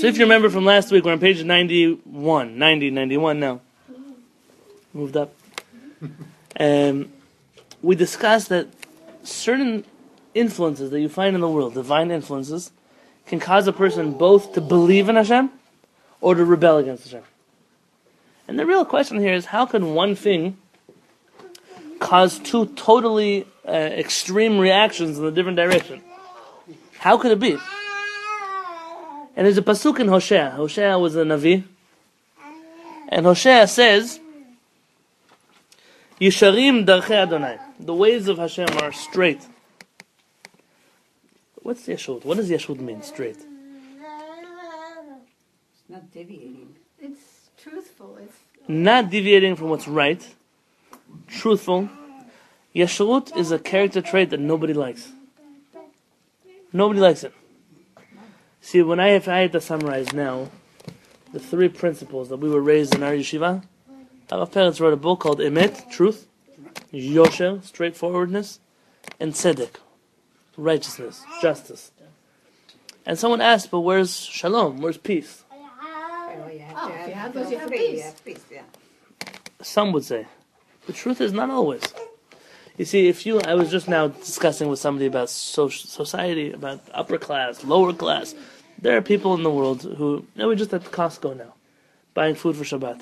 So if you remember from last week, we're on page 91 now. Moved up. We discussed that certain influences that you find in the world, divine influences, can cause a person both to believe in Hashem or to rebel against Hashem. And the real question here is, how can one thing cause two totally extreme reactions in a different direction? How could it be? And there's a pasuk in Hosea. Hosea was a Navi. And Hosea says, Yisharim darchei Adonai. The ways of Hashem are straight. What's Yeshut? What does Yeshut mean, straight? It's not deviating. It's truthful. It's Not deviating from what's right. Truthful. Yeshut is a character trait that nobody likes. Nobody likes it. See, if I had to summarize now the three principles that we were raised in our yeshiva, our parents wrote a book called Emet, truth, Yosher, straightforwardness, and Tzedek, righteousness, justice. And someone asked, but where's Shalom? Where's peace? if you have those, you have peace. Some would say. The truth is not always. You see, I was just now discussing with somebody about society, about upper class, lower class. There are people in the world who, we're just at Costco now, buying food for Shabbat.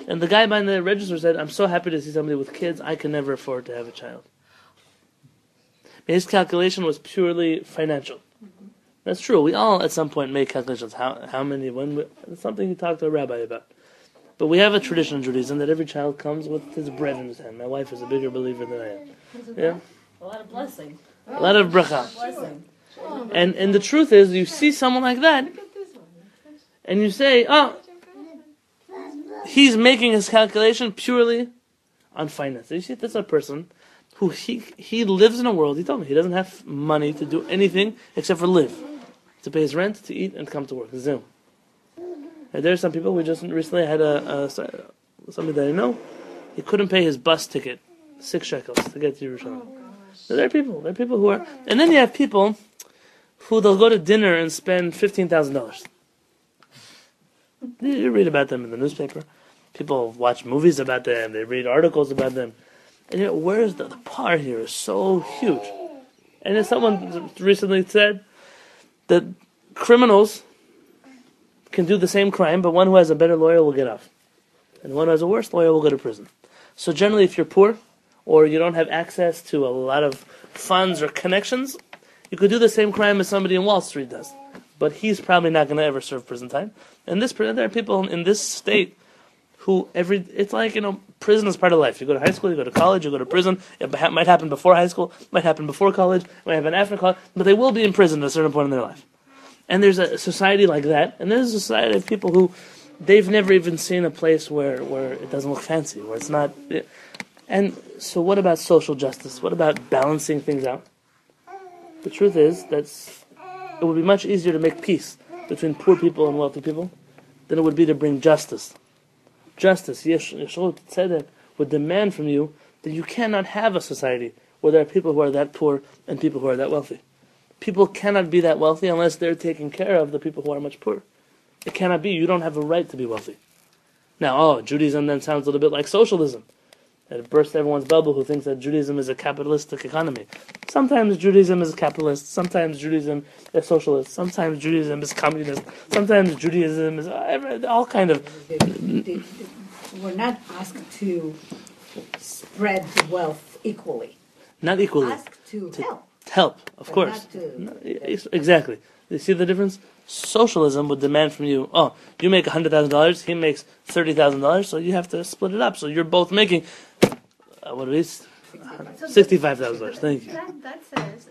And the guy behind the register said, I'm so happy to see somebody with kids, I can never afford to have a child. His calculation was purely financial. Mm-hmm. That's true. We all at some point make calculations. How many, it's something you talk to a rabbi about. But we have a tradition in Judaism that every child comes with his bread in his hand. My wife is a bigger believer than I am. Yeah? A lot of blessing. A lot of bracha. Blessing. And the truth is, you see someone like that, and you say, he's making his calculation purely on finance. You see, that's a person who he lives in a world, he told me, he doesn't have money to do anything except for live. To pay his rent, to eat, and come to work. Zoom. And there are some people, we just recently had somebody that I know, he couldn't pay his bus ticket, 6 shekels, to get to Yerushalayim. So there are people who are, and then you have people who they'll go to dinner and spend $15,000. You read about them in the newspaper. People watch movies about them. They read articles about them. And where's the par here is so huge. And then someone recently said that criminals can do the same crime, but one who has a better lawyer will get off. And one who has a worse lawyer will go to prison. So generally, if you're poor, or you don't have access to a lot of funds or connections, you could do the same crime as somebody in Wall Street does. But he's probably not going to ever serve prison time. And there are people in this state who it's like, prison is part of life. You go to high school, you go to college, you go to prison. It might happen before high school, might happen before college, might happen after college, but they will be in prison at a certain point in their life. And there's a society like that, and there's a society of people who they've never even seen a place where it doesn't look fancy, where it's not. And so what about social justice? What about balancing things out? The truth is that it would be much easier to make peace between poor people and wealthy people than it would be to bring justice. Justice, Yeshua Tzedek, would demand from you that you cannot have a society where there are people who are that poor and people who are that wealthy. People cannot be that wealthy unless they're taking care of the people who are much poorer. It cannot be. You don't have a right to be wealthy. Now, Judaism then sounds a little bit like socialism. It bursts everyone's bubble who thinks that Judaism is a capitalistic economy. Sometimes Judaism is capitalist. Sometimes Judaism is socialist. Sometimes Judaism is communist. Sometimes Judaism is all kind of. We're not asked to spread the wealth equally. Not equally. Asked to help. Help, of course. Exactly. You see the difference? Socialism would demand from you, you make $100,000, he makes $30,000, so you have to split it up. So you're both making, $65,000. Thank you. That says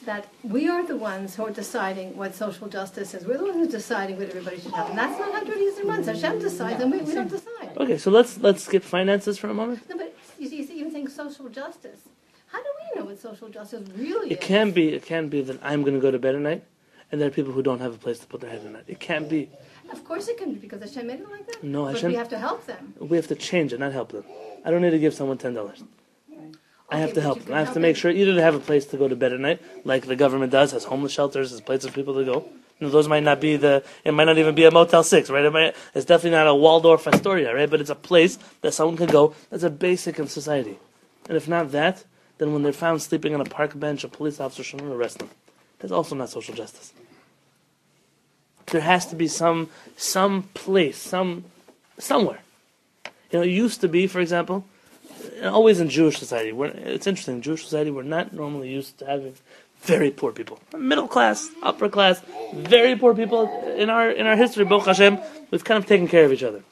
that we are the ones who are deciding what social justice is. We're the ones who are deciding what everybody should have. And that's not how Judaism runs. Hashem decides, and we don't decide. Okay, so let's skip finances for a moment. No, but you think social justice. How do we know what social justice really is? It can be that I'm going to go to bed at night, and there are people who don't have a place to put their head at night. It can't be. Of course it can be, because Hashem made it like that. No, but Hashem. we have to help them. We have to change it, not help them. I don't need to give someone $10. I have to help them. I have to make sure either they have a place to go to bed at night, like the government does, has homeless shelters, has places for people to go. Those might not be it might not even be a Motel 6, right? It's definitely not a Waldorf Astoria, right? But it's a place that someone can go that's a basic in society. And if not that, then when they're found sleeping on a park bench, a police officer should not arrest them. That's also not social justice. There has to be some place, somewhere. It used to be, for example, always in Jewish society. It's interesting. In Jewish society, we're not normally used to having very poor people, middle class, upper class, very poor people. In our history, Baruch Hashem, we've kind of taken care of each other.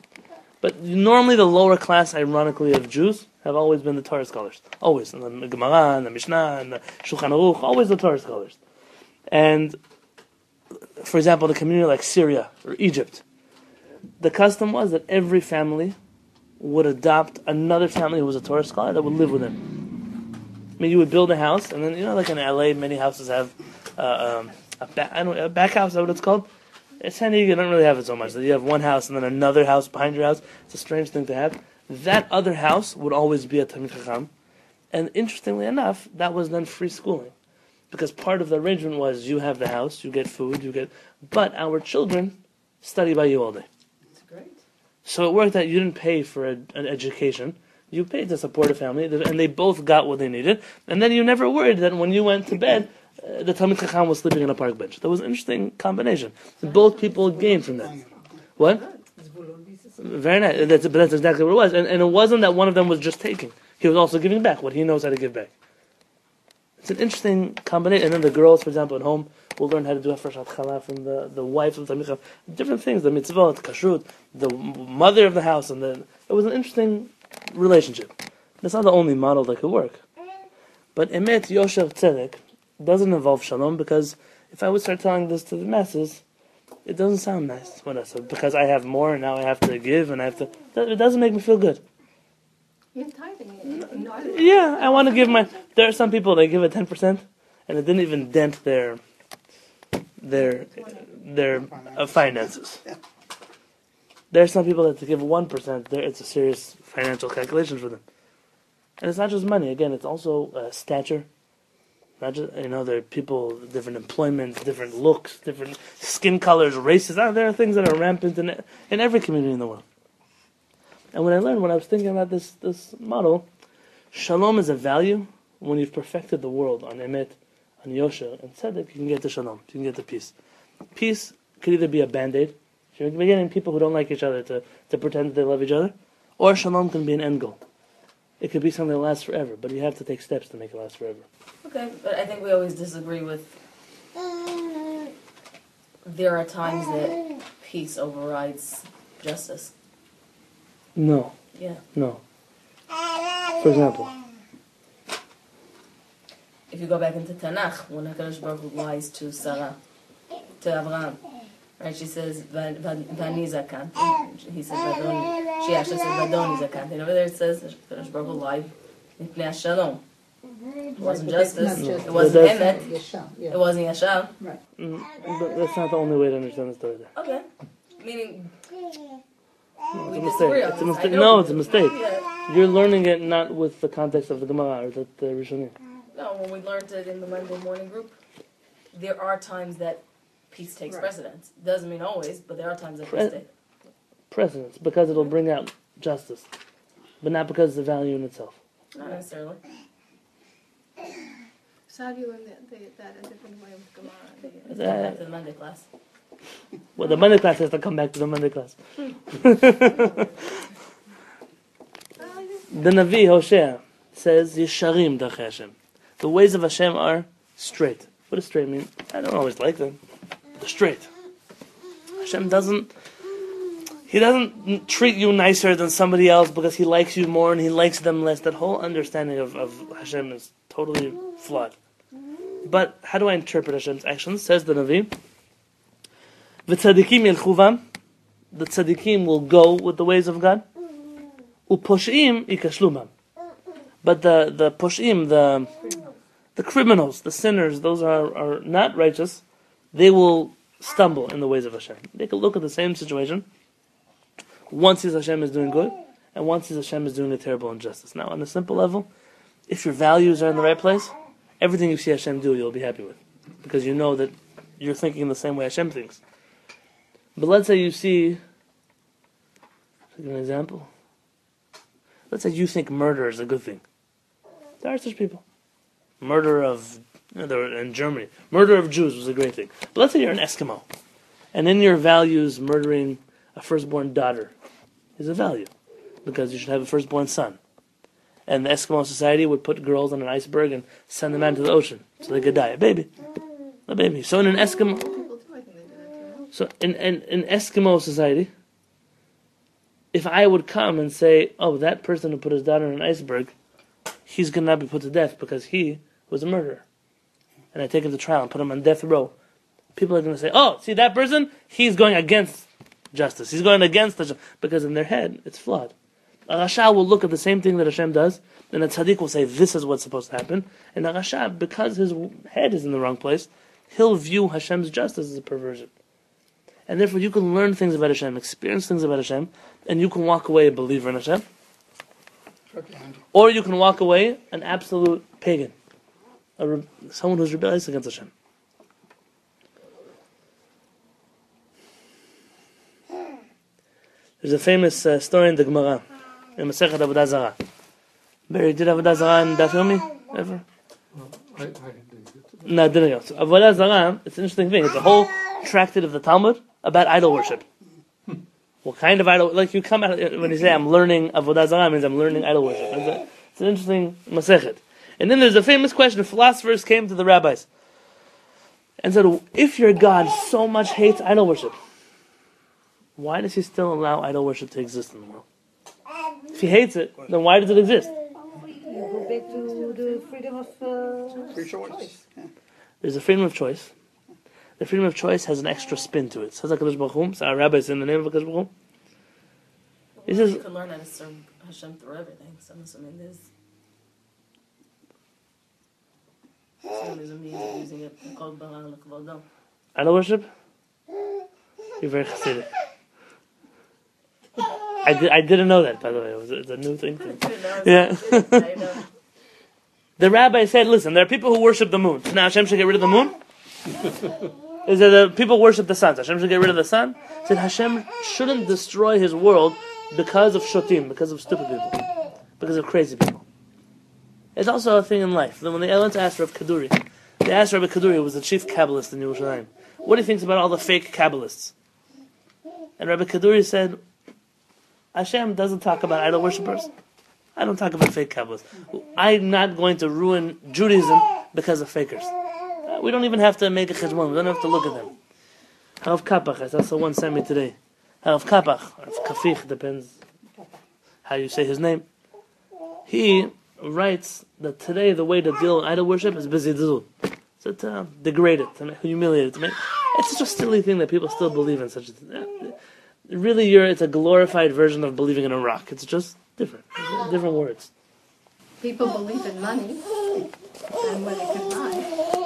But normally, the lower class, ironically, of Jews have always been the Torah scholars. Always, and the Gemara, and the Mishnah, and the Shulchan Aruch, always the Torah scholars. And for example, in a community like Syria or Egypt, the custom was that every family would adopt another family who was a Torah scholar that would live with him. I mean, you would build a house, and then, like in LA, many houses have a back house, is that what it's called? In San Diego, you don't really have it so much. You have one house and then another house behind your house. It's a strange thing to have. That other house would always be a Talmid Chacham. And interestingly enough, that was then free schooling. Because part of the arrangement was you have the house, you get food, but our children study by you all day. That's great. So it worked that you didn't pay for an education. You paid to support a family, and they both got what they needed. And then you never worried that when you went to bed, the Talmid Chacham was sleeping on a park bench. That was an interesting combination. So both people gained from that. What? Very nice. That's exactly what it was. And it wasn't that one of them was just taking. He was also giving back what he knows how to give back. It's an interesting combination. And then the girls, for example, at home, will learn how to do a fresh challah from the wife of the Talmid Chacham. Different things, the mitzvot, kashrut, the mother of the house. And it was an interesting relationship. That's not the only model that could work. But emet, yosher, tzedek doesn't involve shalom, because if I would start telling this to the masses, it doesn't sound nice when I said, because I have more and now I have to give and it doesn't make me feel good. You're tithing. Yeah, I want to give there are some people that give it 10% and it didn't even dent their finances. There are some people that to give 1%, it's a serious financial calculation for them. And it's not just money. Again, it's also stature. Not just, there are people, different employment, different looks, different skin colors, races. There are things that are rampant in every community in the world. And when I was thinking about this model, shalom is a value. When you've perfected the world on emet, on yosher, and tzedek, you can get to shalom. You can get to peace. Peace could either be a band-aid. You're getting people who don't like each other to pretend that they love each other. Or shalom can be an end goal. It could be something that lasts forever, but you have to take steps to make it last forever. Okay, but I think we always disagree with... There are times that peace overrides justice. No. Yeah. No. For example. If you go back into Tanakh, when HaKadosh Baruch Hu lies to Sarah, to Abraham, right? She says, Vani zakan. He says, Vadoni. She actually says, Vadoni zakan. And over there it says, HaKadosh Baruch Hu lied. Mipnei Shalom. It wasn't justice. It wasn't Emet. It wasn't Yashar. Right. But that's not the only way to understand the story there. Okay. Meaning... It's a mistake. It's a mistake. No, it's a mistake. Yeah. You're learning it not with the context of the Gemara or the Rishonim. No, when we learned it in the Monday morning group, there are times that peace takes precedence. Doesn't mean always, but there are times that peace takes precedence, because it'll bring out justice, but not because of the value in itself. Not necessarily. So how do you learn that a different way with Gemara? Let's go back to the Monday class. Well, the Monday class has to come back to the Monday class. The Navi Hosea says, Yesharim Darchei Hashem. The ways of Hashem are straight. What does straight mean? I don't always like them. They're straight. Hashem doesn't treat you nicer than somebody else because he likes you more and he likes them less. That whole understanding of Hashem is totally flawed. But how do I interpret Hashem's actions? Says the Navi, V'tzadikim yelchuvam, the tzadikim will go with the ways of God. U'posh'im ikashlumam. But the posh'im, the criminals, the sinners, those are not righteous, they will stumble in the ways of Hashem. They can look at the same situation. One sees Hashem is doing good, and one sees Hashem is doing a terrible injustice. Now, on a simple level, if your values are in the right place, everything you see Hashem do, you'll be happy with. Because you know that you're thinking the same way Hashem thinks. But let's say you see, take an example. Let's say you think murder is a good thing. There are such people. Murder of, they were in Germany. Murder of Jews was a great thing. But let's say you're an Eskimo, and in your values, murdering a firstborn daughter is a value, because you should have a firstborn son. And the Eskimo society would put girls on an iceberg and send them out into the ocean so they could die. A baby. So in an Eskimo, so in Eskimo society, if I would come and say, oh, that person who put his daughter in an iceberg, he's going to not be put to death because he was a murderer, and I take him to trial and put him on death row, people are going to say, oh, see that person? He's going against justice. He's going against the because in their head, it's flawed. A Rasha will look at the same thing that Hashem does, and a Tzaddik will say, this is what's supposed to happen. And a Rasha, because his head is in the wrong place, he'll view Hashem's justice as a perversion. And therefore, you can learn things about Hashem, experience things about Hashem, and you can walk away a believer in Hashem. Or you can walk away an absolute pagan, someone who's rebellious against Hashem. There's a famous story in the Gemara, in Masechet Avodah Zarah. Barry, did Avodah Zarah in Daf Yomi ever? No, I didn't go. So Avodah Zarah, it's an interesting thing. It's a whole tractate of the Talmud about idol worship. What kind of idol? Like you come out when you say I'm learning Avodah Zarah, it means I'm learning idol worship. It's an interesting Masechet. And then there's a famous question. Philosophers came to the rabbis and said, if your God so much hates idol worship, why does he still allow idol worship to exist in the world? If he hates it, then why does it exist? Go back to the freedom of Free choice. Yeah. There's a freedom of choice. The freedom of choice has an extra spin to it. Says HaKadosh Baruch Hu, so our rabbi is in the name of HaKadosh Baruch Hu. He says, you can learn how to serve Hashem through everything. So I mean, there's a means of using it. idol worship? You're very Hasidic. I didn't know that, by the way. It's a new thing. Yeah. The rabbi said, listen, there are people who worship the moon. So now Hashem should get rid of the moon? Is that the people worship the sun? So Hashem should get rid of the sun? He said Hashem shouldn't destroy his world because of shotim, because of stupid people, because of crazy people. It's also a thing in life. When they went to ask Rabbi Kuzari, they asked Rabbi Kuzari, who was the chief Kabbalist in Yerushalayim, what do you think about all the fake Kabbalists? And Rabbi Kuzari said, Hashem doesn't talk about idol worshippers. I don't talk about fake Kabbalists. I'm not going to ruin Judaism because of fakers. We don't even have to make a cheshbon. We don't have to look at them. Harav Kapach, I saw someone sent me today. Harav Kapach, or Kafich, depends how you say his name. He writes that today the way to deal with idol worship is bizidul. So to degrade it, to humiliate it. It's such a silly thing that people still believe in such a thing. Really, it's a glorified version of believing in a rock. It's just different. Different words. People believe in money and what they can buy,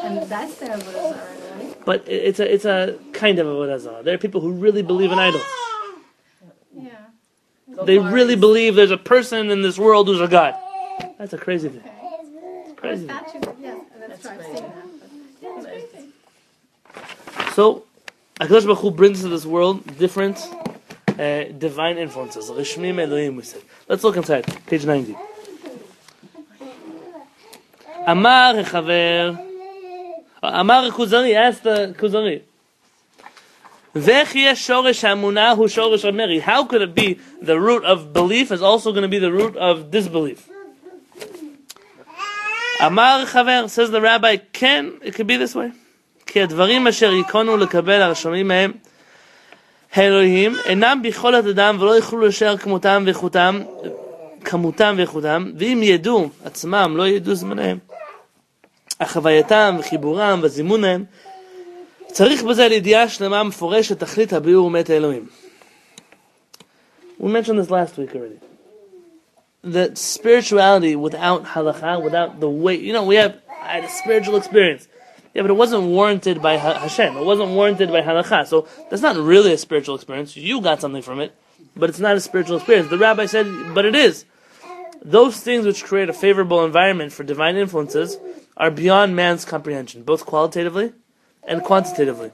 and that's their Avodah Zarah, right? But it's a kind of Avodah Zarah. There are people who really believe in idols. Yeah. They really believe there's a person in this world who's a god. That's a crazy thing. Crazy thing. Yeah, that's right. I've seen that. But, yeah, it's crazy. So, HaKadosh Baruch Hu brings to this world different divine influences. Rishmim Elohim, we said. Let's look inside, page 90. Amar Kuzari, asked the Kuzari, how could it be the root of belief is also going to be the root of disbelief? Amar Chaver, says the rabbi, it could be this way. כי הדברים אשר ייכונו לקבל הרשמים מהם האלוהים אינם ביכולת אדם ולא יוכלו לשער כמותם ואיכותם ואם ידעו עצמם לא ידעו זמניהם החווייתם וחיבורם וזימונם צריך בזה לידיעה שלמה מפורשת תכלית הביאור מת האלוהים. We mentioned this last week already. That spirituality without halakha, without the way, I had a spiritual experience. Yeah, but it wasn't warranted by Hashem. It wasn't warranted by halakha. So that's not really a spiritual experience. You got something from it, but it's not a spiritual experience. The rabbi said, but it is. Those things which create a favorable environment for divine influences are beyond man's comprehension, both qualitatively and quantitatively.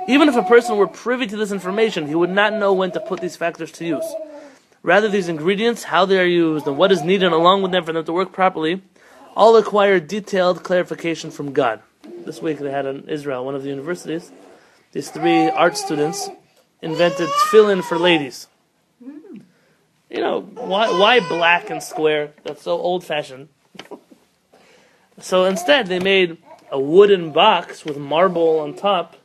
Even if a person were privy to this information, he would not know when to put these factors to use. Rather, these ingredients, how they are used, and what is needed along with them for them to work properly, all require detailed clarification from God. This week they had in Israel, one of the universities, these 3 art students invented tefillin for ladies. You know, why black and square? That's so old-fashioned. So instead, they made a wooden box with marble on top,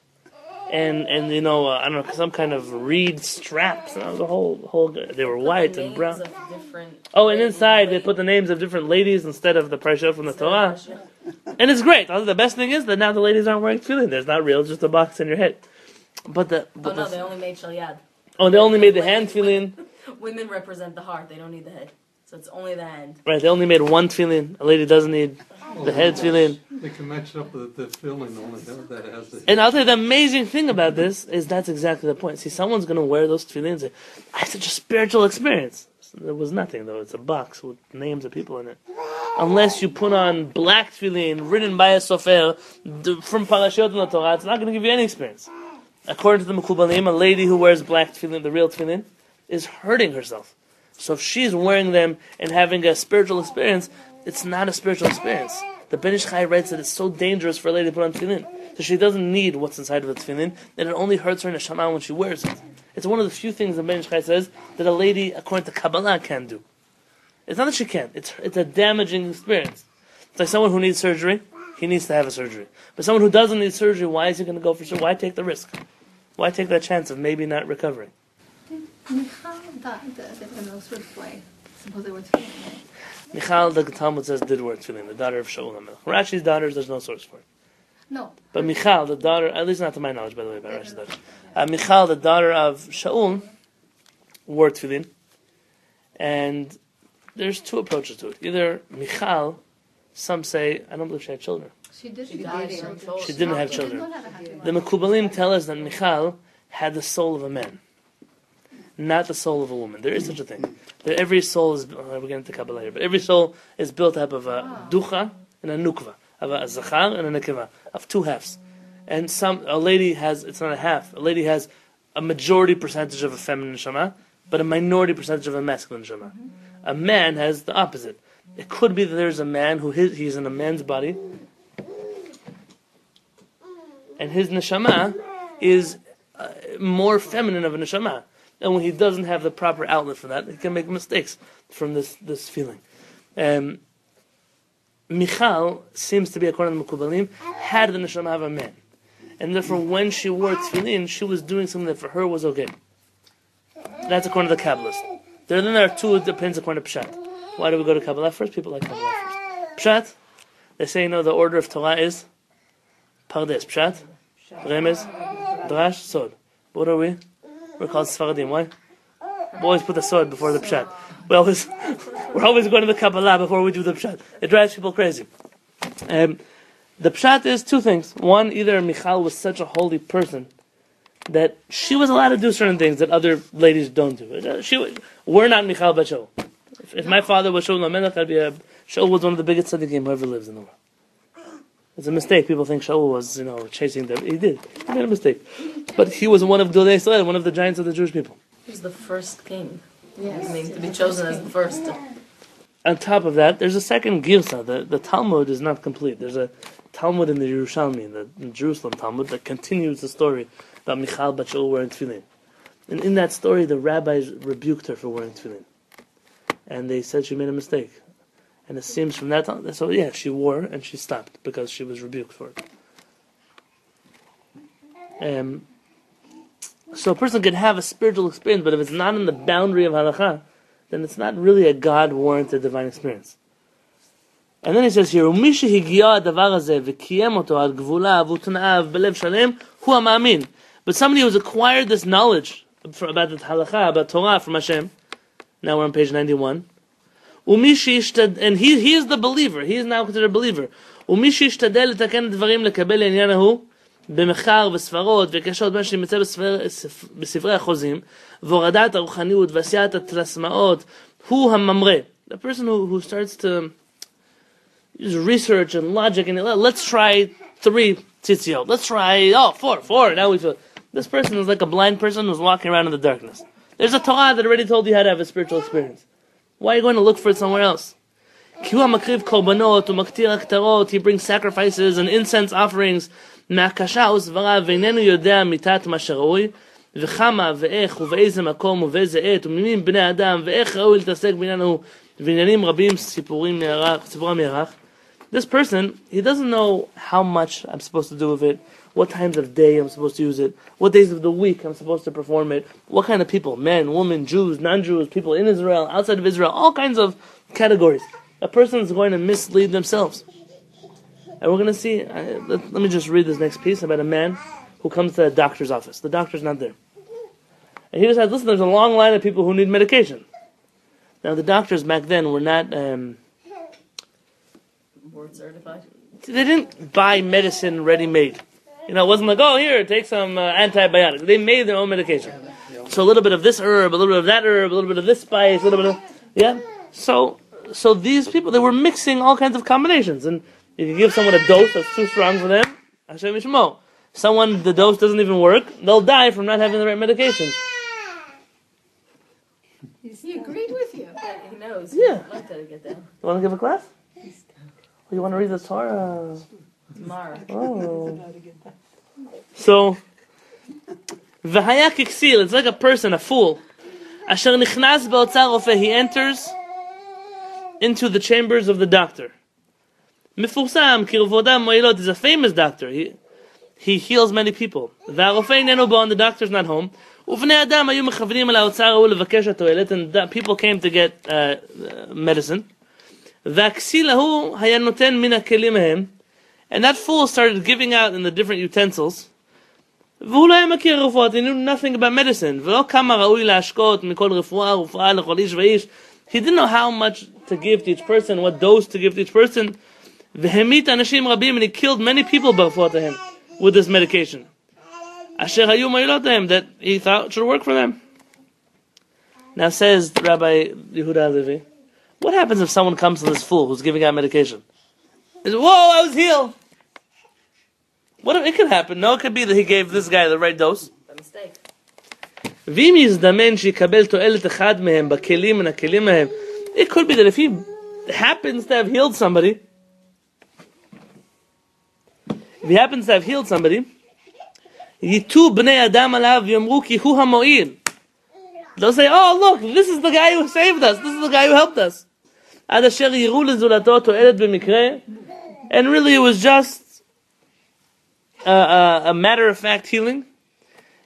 and you know, I don't know, some kind of reed straps. You know, the whole. They were white and brown. Oh, and inside they put the names of different ladies instead of the parasha from the Torah. And it's great. The best thing is that now the ladies aren't wearing tefillin. There's not real, just a box in your head. But they only made shalyad. Oh, they only made the hand tefillin. Women represent the heart. They don't need the head. So it's only the hand. Right, they only made one tefillin. A lady doesn't need the head tefillin. They can match it up with the filling only that has the... And I'll tell you, the amazing thing about this is that's exactly the point. See, someone's going to wear those tefillin and say, I had such a spiritual experience. There was nothing, though. It's a box with names of people in it. Unless you put on black tefillin written by a sofer from Parashiyot in the Torah, it's not going to give you any experience. According to the Mekubalim, a lady who wears black tefillin, the real tefillin, is hurting herself. So if she's wearing them and having a spiritual experience, it's not a spiritual experience. The Ben Ish Chai writes that it's so dangerous for a lady to put on tefillin, so she doesn't need what's inside of the tefillin, that it only hurts her neshama when she wears it. It's one of the few things that Ben Ish Chai says that a lady, according to Kabbalah, can do. It's not that she can't. It's a damaging experience. It's like someone who needs surgery, he needs to have a surgery. But someone who doesn't need surgery, why is he going to go for surgery? Why take the risk? Why take that chance of maybe not recovering? Michal, the most would play. Suppose they were tefillin. Michal, the Talmud says, did wear tefillin, the daughter of Shaul HaMelech. Rashi's daughters, there's no source for it. No. But Michal, the daughter, at least not to my knowledge, by the way, by Rashi's daughter. Michal, the daughter of Shaul, wore tefillin. And there's 2 approaches to it. Either Michal, some say, I don't believe she had children. She did. She didn't have children. The Mekubalim tell us that Michal had the soul of a man, not the soul of a woman. There is such a thing. That every soul is, we're getting into Kabbalah here, but every soul is built up of a ducha and a nukva, of a zachar and a nekeva, of 2 halves. And a lady has, it's not a half, a lady has a majority percentage of a feminine neshama, but a minority percentage of a masculine neshama. A man has the opposite. It could be that there's a man who he's in a man's body, and his neshama is more feminine of a neshama. And when he doesn't have the proper outlet for that, he can make mistakes from this feeling. Michal seems to be, according to the Mekubalim, had the neshama of a man. And therefore, when she wore tefillin, she was doing something that for her was okay. That's according to the Kabbalists. Then there are 2 depends according to Pshat. Why do we go to Kabbalah first? People like Kabbalah first. Pshat, they say, the order of Torah is Pardes. Pshat, Remez, Drash, Sod. What are we? We're called Sfaradim. Why? We always put the Sod before the Pshat. We're always going to the Kabbalah before we do the Pshat. It drives people crazy. The Pshat is 2 things. One, either Michal was such a holy person that she was allowed to do certain things that other ladies don't do. We're not Michal but Shaul. If my father was Shaul HaMelech, Shaul was one of the biggest tzaddikim who ever lives in the world. It's a mistake. People think Shaul was, chasing them. He did. He made a mistake. But he was one of Gedolei Israel, one of the giants of the Jewish people. He was the first king. Yes. I mean, to be chosen as the first. On top of that, there's a second girsa. The Talmud is not complete. There's a Talmud in the Yerushalmi, the Jerusalem Talmud, that continues the story about Michal bat Shaul wearing tefillin. And in that story, the rabbis rebuked her for wearing tefillin. And they said she made a mistake. And it seems from that time, so yeah, she wore and she stopped because she was rebuked for it. So a person can have a spiritual experience, but if it's not in the boundary of halakha, then it's not really a God-warranted divine experience. And then he says here, "Umishi higia davar hazeh v'kiyem oto ad gvulav u'tna'av belev shalem hu ha'ma'amin." But somebody who's acquired this knowledge about the halakha, about Torah from Hashem. Now we're on page 91. And he is the believer. He is now considered a believer. ומישהו ישתדל לתקן דברים לקבל העניין ההוא במחקר וספרות וקשות בין שנמצא בספרי החוזים והורדת הרוחניות ועשיית התלסמאות הוא הממרה. The person who starts to use research and logic and let's try 3 tzitziot. Let's try, 4. Now we feel. This person is like a blind person who's walking around in the darkness. There's a Torah that already told you how to have a spiritual experience. Why are you going to look for it somewhere else? He brings sacrifices and incense offerings. וכמה ואיך ובאיזה מקום ובאיזה עת וממי בני אדם ואיך ראוי להתעסק בעניינו ועניינים רבים סיפורם ירח. This person, he doesn't know how much I'm supposed to do with it, what times of day I'm supposed to use it, what days of the week I'm supposed to perform it, what kind of people, men, women, Jews, non-Jews, people in Israel, outside of Israel, all kinds of categories. A person is going to mislead themselves. And we're going to see, let me just read this next piece about a man who comes to a doctor's office. The doctor's not there. And he decides, listen, there's a long line of people who need medication. Now, the doctors back then were not... board certified? They didn't buy medicine ready-made. It wasn't like, here, take some antibiotics. They made their own medication. So a little bit of this herb, a little bit of that herb, a little bit of this spice, a little bit of... Yeah? So these people, they were mixing all kinds of combinations. And if you give someone a dose that's too strong for them, Hashem Yishmo. Someone, the dose doesn't even work, they'll die from not having the right medication. He agreed with you. He knows. Yeah. I'd like to get down. You want to give a class? Or you want to read the Torah? Tomorrow. Oh. So, V'haya kiksil, it's like a person, a fool. Asher nichnas be'otzar rofeh, he enters into the chambers of the doctor. Mifusam kirvodam moilot, is a famous doctor. He heals many people. V'harofeh inenu bo, and the doctor's not home. Uvnei adam hayu mechavrim al ha'otzar hahu levakesh ha'toilet, and people came to get medicine. V'aksil hahu haya noten min ha'kelim mehem, and that fool started giving out in the different utensils. V'hu lo haya makir refuat, he knew nothing about medicine. V'lo kama raui la'ashkot mikol refuah lechol ish ve'ish. He didn't know how much to give to each person, what dose to give to each person. V'hemit anashim rabim, and he killed many people before to him with this medication. Asher hayu ma'ilotem, that he thought should work for them. Now says Rabbi Yehuda Halevy, what happens if someone comes to this fool who's giving out medication? He says, whoa, I was healed. What if it could happen? No, it could be that he gave this guy the right dose. A mistake. ואם יזדמן שיקבל תועלת אחד מהם בכלים מן הכלים מהם, it could be that if he happens to have healed somebody, ייתו בני אדם עליו ויאמרו כי הוא המועיל. They'll say, look, this is the guy who saved us, this is the guy who helped us. עד אשר יראו לזולתו תועלת במקרה, and really it was just a matter of fact healing.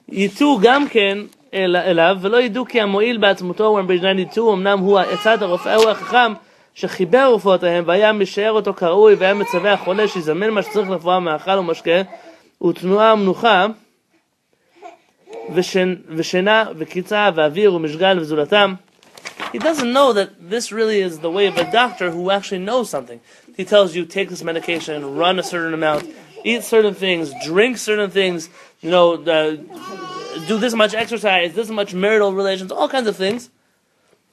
ייתו גם כן אליו, ולא ידעו כי המועיל בעצמותו, ובגלל ייתו, אמנם הוא עצת הרופא, הוא החכם, שחיבר רפואותיהם, והיה משער אותו כראוי, והיה מצווה החולה, שיזמן מה שצריך לרפואה מאכל ומשקה, ותנועה ומנוחה, ושינה וקיצה, ואוויר ומשגל וזולתם. He doesn't know that this really is the way of a doctor who actually knows something. He tells you, take this medication, run a certain amount, eat certain things, drink certain things, do this much exercise, this much marital relations, all kinds of things.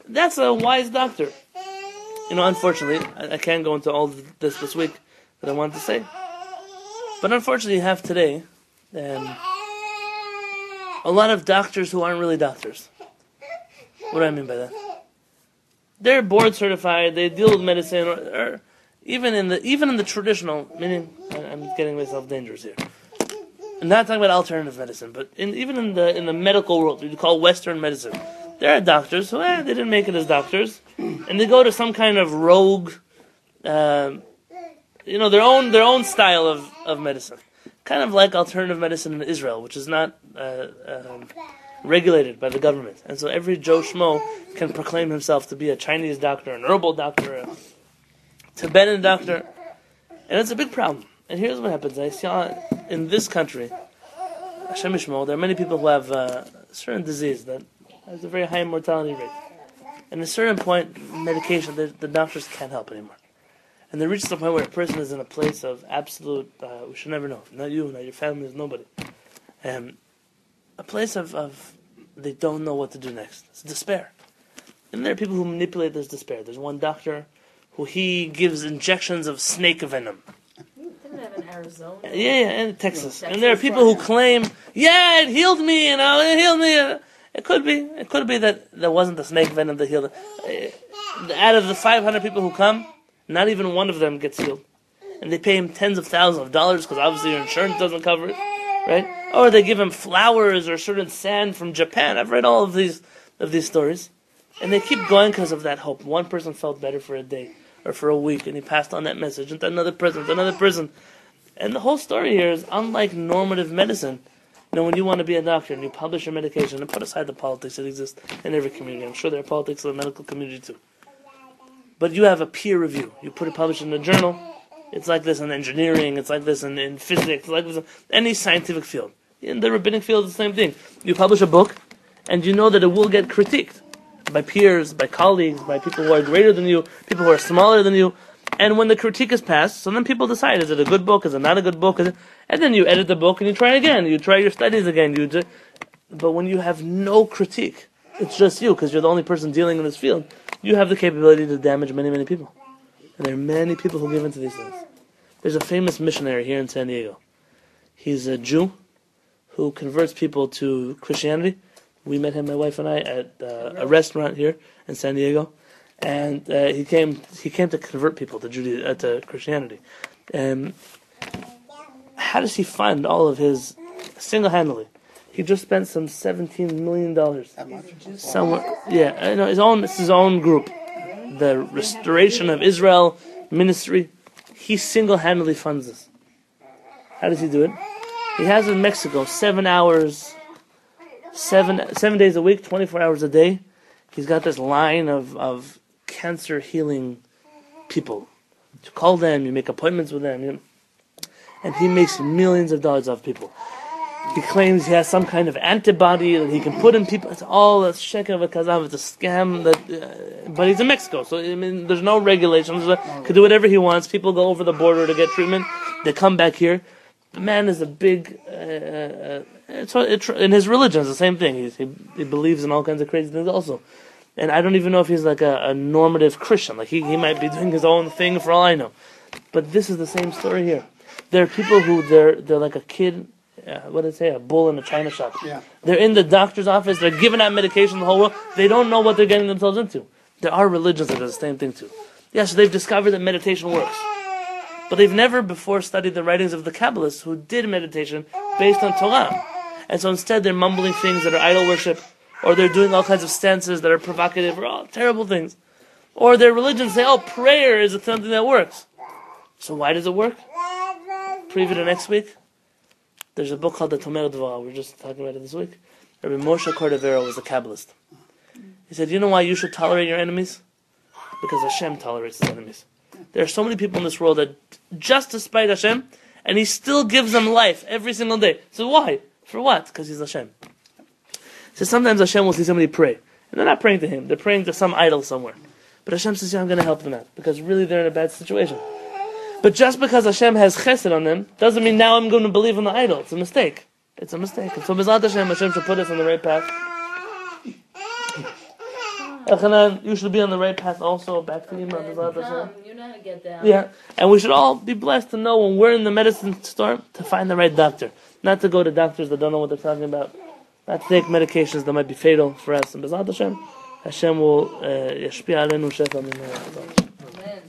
That's a wise doctor. Unfortunately, I can't go into all this week that I wanted to say. But unfortunately, you have today a lot of doctors who aren't really doctors. What do I mean by that? They're board certified, they deal with medicine, or even in the traditional, meaning, I'm getting myself dangerous here. I'm not talking about alternative medicine, but even in the medical world, we call Western medicine, there are doctors who they didn't make it as doctors, and they go to some kind of rogue, their own style of medicine, kind of like alternative medicine in Israel, which is not regulated by the government, and so every Joe Schmo can proclaim himself to be a Chinese doctor, an herbal doctor, a Tibetan doctor, and it's a big problem. And here's what happens: I saw in this country, Hashem Yishmo, there are many people who have a certain disease that has a very high mortality rate. And at a certain point, medication, the doctors can't help anymore. And they reach the point where a person is in a place of absolute, we should never know, not you, not your family, there's nobody. A place of they don't know what to do next. It's despair. And there are people who manipulate this despair. There's one doctor who he gives injections of snake venom. Didn't have an Arizona. Yeah, in Texas. And there are people who claim, yeah, it healed me, it healed me. It could be that there wasn't the snake venom that healed it. Out of the 500 people who come, not even one of them gets healed. And they pay him tens of thousands of dollars because obviously your insurance doesn't cover it, right? Or they give him flowers or certain sand from Japan. I've read all of these stories. And they keep going because of that hope. One person felt better for a day or for a week, and he passed on that message to another person. And the whole story here is unlike normative medicine. When you want to be a doctor and you publish your medication, and put aside the politics that exist in every community. I'm sure there are politics in the medical community too. But you have a peer review. You publish it in a journal. It's like this in engineering. It's like this in physics. It's like this in any scientific field. In the rabbinic field, it's the same thing. You publish a book, and you know that it will get critiqued by peers, by colleagues, by people who are greater than you, people who are smaller than you. And when the critique is passed, so then people decide, is it a good book, is it not a good book? And then you edit the book and you try again. You try your studies again. But when you have no critique, it's just you, because you're the only person dealing in this field, you have the capability to damage many, many people. And there are many people who give into these things. There's a famous missionary here in San Diego. He's a Jew who converts people to Christianity. We met him, my wife and I, at a restaurant here in San Diego, and he came to convert people to Christianity. How does he fund all of his single-handedly? He just spent some $17 million. That much? Somewhere, yeah, I know it's his own group, the Restoration of Israel Ministry. He single-handedly funds this. How does he do it? He has in Mexico 7 hours. 7 days a week, 24 hours a day. He's got this line of cancer healing people. You call them, you make appointments with them, and he makes millions of dollars off people. He claims he has some kind of antibody that he can put in people. It's all a sheker of a kazav. It's a scam. But he's in Mexico, so there's no regulations. He can do whatever he wants. People go over the border to get treatment. They come back here. The man is a big. In his religion, it's the same thing. He believes in all kinds of crazy things also. And I don't even know if he's like a normative Christian. Like he might be doing his own thing for all I know. But this is the same story here. There are people who they're like a kid. What did I say? A bull in a china shop. Yeah. They're in the doctor's office. They're giving out medication to the whole world. They don't know what they're getting themselves into. There are religions that do the same thing too. Yes, they've discovered that meditation works. But they've never before studied the writings of the Kabbalists who did meditation based on Torah. And so instead they're mumbling things that are idol worship, or they're doing all kinds of stances that are provocative, or all terrible things. Or their religions say, prayer is something that works. So why does it work? Preview to next week. There's a book called the Tomer Dvorah. We were just talking about it this week. Rabbi Moshe Cordovero was a Kabbalist. He said, you know why you should tolerate your enemies? Because Hashem tolerates his enemies. There are so many people in this world that just despite Hashem, and he still gives them life every single day. So why? For what? Because he's Hashem. So sometimes Hashem will see somebody pray. And they're not praying to him. They're praying to some idol somewhere. But Hashem says, I'm going to help them out. Because really they're in a bad situation. But just because Hashem has chesed on them, doesn't mean now I'm going to believe in the idol. It's a mistake. It's a mistake. And so B'ezrat Hashem should put us on the right path. Elchanan, you should be on the right path also. Back to Imam, B'ezrat Hashem. You know how to get down. Yeah. And we should all be blessed to know when we're in the medicine store to find the right doctor. Not to go to doctors that don't know what they're talking about. Not to take medications that might be fatal for us. And B'ezrat Hashem will yashpi alenu shefa min. Amen.